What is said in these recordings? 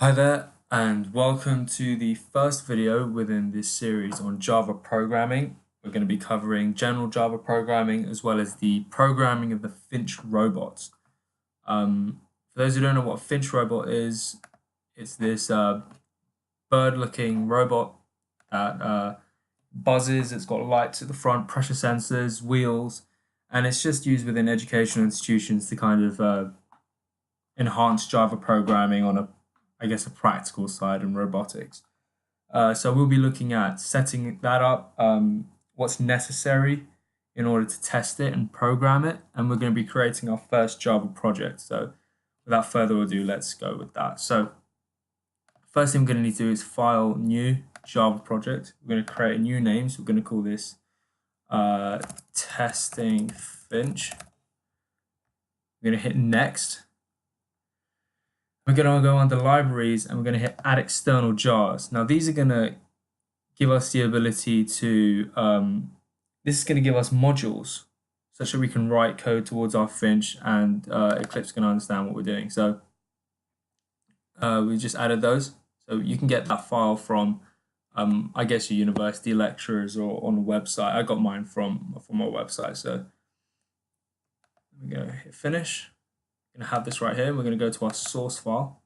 Hi there, and welcome to the first video within this series on Java programming. We're going to be covering general Java programming as well as the programming of the Finch robots. For those who don't know what a Finch robot is, it's this bird-looking robot that buzzes. It's got lights at the front, pressure sensors, wheels, and it's just used within educational institutions to kind of enhance Java programming on a practical side in robotics. So we'll be looking at setting that up, what's necessary in order to test it and program it, and we're going to be creating our first Java project. So without further ado, let's go with that. So first thing we're going to need to do is file new Java project. We're going to create a new name, so we're going to call this testing Finch. We're going to hit next. We're going to go under libraries and we're going to hit add external jars. Now these are going to give us the ability to, this is going to give us modules such that we can write code towards our Finch and Eclipse can understand what we're doing. So we just added those. So you can get that file from, your university lecturers or on the website. I got mine from our website. So we're going to hit finish. We're going to have this right here. We're going to go to our source file.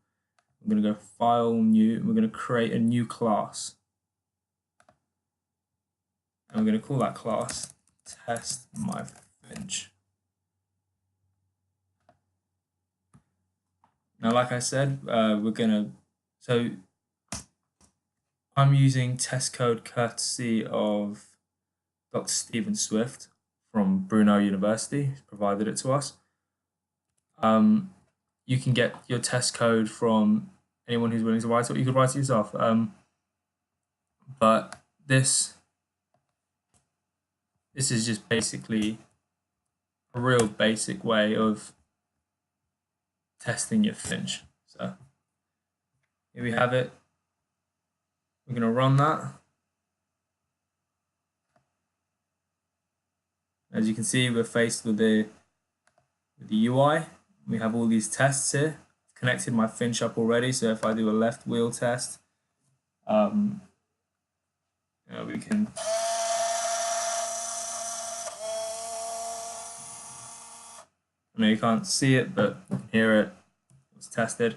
We're going to go file new, and we're going to create a new class. And we're going to call that class test my Finch. Now, like I said, so I'm using test code courtesy of Dr. Stephen Swift from Brunel University. He's provided it to us. You can get your test code from anyone who's willing to write it, or you could write it yourself. But this is just basically a real basic way of testing your Finch. So here we have it. We're going to run that. As you can see, we're faced with the UI. We have all these tests here. I've connected my Finch up already, so if I do a left wheel test, we can you can't see it, but you can hear it. It's tested.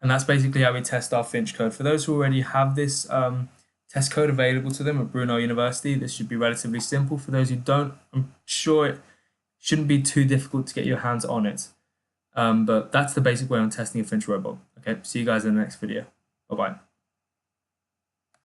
And that's basically how we test our Finch code. For those who already have this test code available to them at Brunel University, this should be relatively simple. For those who don't, I'm sure it shouldn't be too difficult to get your hands on it. But that's the basic way on testing a Finch robot. Okay, see you guys in the next video. Bye-bye.